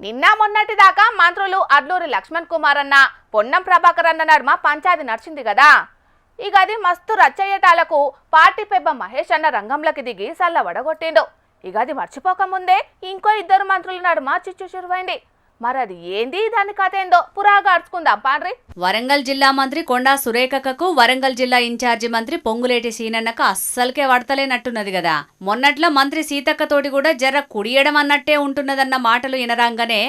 నిన్న మొన్నటి దాకా మంత్రులు అడ్లూరి లక్ష్మణ్ కుమార్ అన్న పొన్నం ప్రభాకర్ అన్న నడుమ పంచాయతీ నడిచింది కదా. ఇక అది మస్తు రచ్చయ్యటాలకు పార్టీ పెబ్బ మహేష్ అన్న రంగంలోకి దిగి సల్ల వడగొట్టిండు. ఇక అది మర్చిపోకముందే ఇంకో ఇద్దరు మంత్రుల నడుమ చిచ్చు చురువైంది. మరది ఏంది దాని కథ ఏందో పురాగా అర్చుకుందాం పాండ్రి. వరంగల్ జిల్లా మంత్రి కొండా సురేఖకు వరంగల్ జిల్లా ఇన్ఛార్జి మంత్రి పొంగులేటి సీనన్నకు అస్సలకే వడతలేనట్టున్నది కదా. మొన్నట్ల మంత్రి సీతక్క తోటి కూడా జర్ర కుడియడం అన్నట్టే ఉంటున్నదన్న మాటలు వినరాంగానే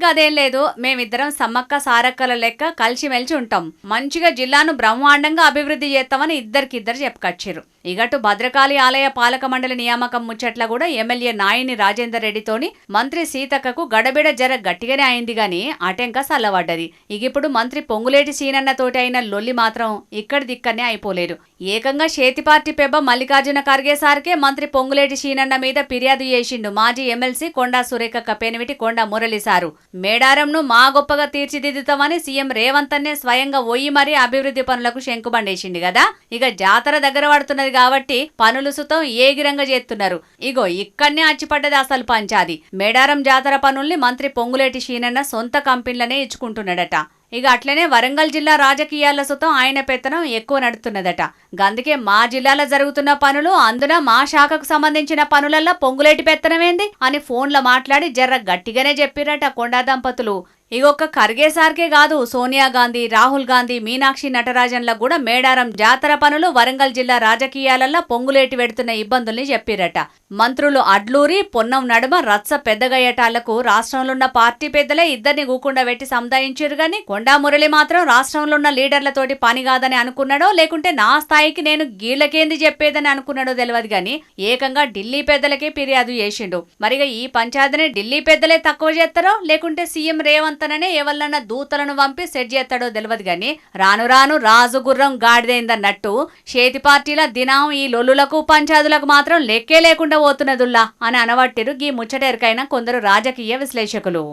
గదేం లేదు, మేమిద్దరం సమ్మక్క సారక్కల లెక్క కలిసిమెలిసి ఉంటాం, మంచిగా జిల్లాను బ్రహ్మాండంగా అభివృద్ధి చేస్తామని ఇద్దరికిద్దరు చెప్పుకొచ్చారు. ఇగటు భద్రకాళి ఆలయ పాలక మండలి నియామకం ముచ్చట్ల కూడా ఎమ్మెల్యే నాయిని రాజేందర్ రెడ్డితోని మంత్రి సీతక్కకు గడబిడ జర గట్టిగానే అయింది గాని అటెంక సల్లబడ్డది. ఇగిప్పుడు మంత్రి పొంగులేటి సీనన్న తోటి అయిన లొల్లి మాత్రం ఇక్కడి దిక్కనే అయిపోలేదు. ఏకంగా చేతి పార్టీ పెబ్బ మల్లికార్జున ఖర్గే సార్కే మంత్రి పొంగులేటి సీనన్న మీద ఫిర్యాదు చేసిండు మాజీ ఎమ్మెల్సీ కొండా సురేఖ పెనిమిటి కొండా మురళి సారు. మేడారంను మా గొప్పగా తీర్చిదిద్దుతామని సీఎం రేవంత్ అన్నే స్వయంగా ఒయ్యి మరీ అభివృద్ధి పనులకు శంకుబండేసిండు కదా. ఇక జాతర దగ్గర పడుతున్నది కాబట్టి పనులు సుతం ఏగిరంగా చేస్తున్నారు. ఇగో ఇక్కడనే అచ్చిపడ్డది అసలు పంచాది. మేడారం జాతర పనుల్ని మంత్రి పొంగులేటి సీనన్న సొంత కంపెనీలనే ఇచ్చుకుంటున్నాడట. ఇక అట్లనే వరంగల్ జిల్లా రాజకీయాల సుతం ఆయన పెత్తనం ఎక్కువ నడుతున్నదట. గందుకే మా జిల్లాలో జరుగుతున్న పనులు, అందున మా శాఖకు సంబంధించిన పనులల్లో పొంగులేటి పెత్తనమేంది అని ఫోన్లో మాట్లాడి జర్ర గట్టిగానే చెప్పిరట కొండా దంపతులు. ఇగొక్క ఖర్గే సార్కే కాదు, సోనియా గాంధీ, రాహుల్ గాంధీ, మీనాక్షి నటరాజన్ల కూడా మేడారం జాతర పనులు, వరంగల్ జిల్లా రాజకీయాలల్లో పొంగులేటి పెడుతున్న ఇబ్బందుల్ని చెప్పిరట. మంత్రులు అడ్లూరి పొన్నం నడుమ రచ్చ పెద్దగయ్యటాలకు రాష్ట్రంలో ఉన్న పార్టీ పెద్దలే ఇద్దరిని గూకుండా పెట్టి సముదాయించారు గాని కొండా మురళి మాత్రం రాష్ట్రంలో ఉన్న లీడర్లతోటి పని కాదని అనుకున్నాడో లేకుంటే నా స్థాయికి నేను గీళ్లకేంది చెప్పేదని అనుకున్నాడో తెలియదు గాని ఏకంగా ఢిల్లీ పెద్దలకే ఫిర్యాదు చేసిండు. మరిగా ఈ పంచాయతీని ఢిల్లీ పెద్దలే తక్కువ చేస్తారో లేకుంటే సీఎం రేవంత్ తననే ఎవరినన్నా దూతలను పంపి సెట్ చేస్తాడో తెలియదు గాని రాను రాను రాజు గుర్రం గాడిదైందన్నట్టు చేతి పార్టీల దినం ఈ లొల్లులకు పంచాదులకు మాత్రం లెక్కే లేకుండా పోతున్నదుల్లా అని అనవట్టిరు గీ ముచ్చటెరకైన కొందరు రాజకీయ విశ్లేషకులు.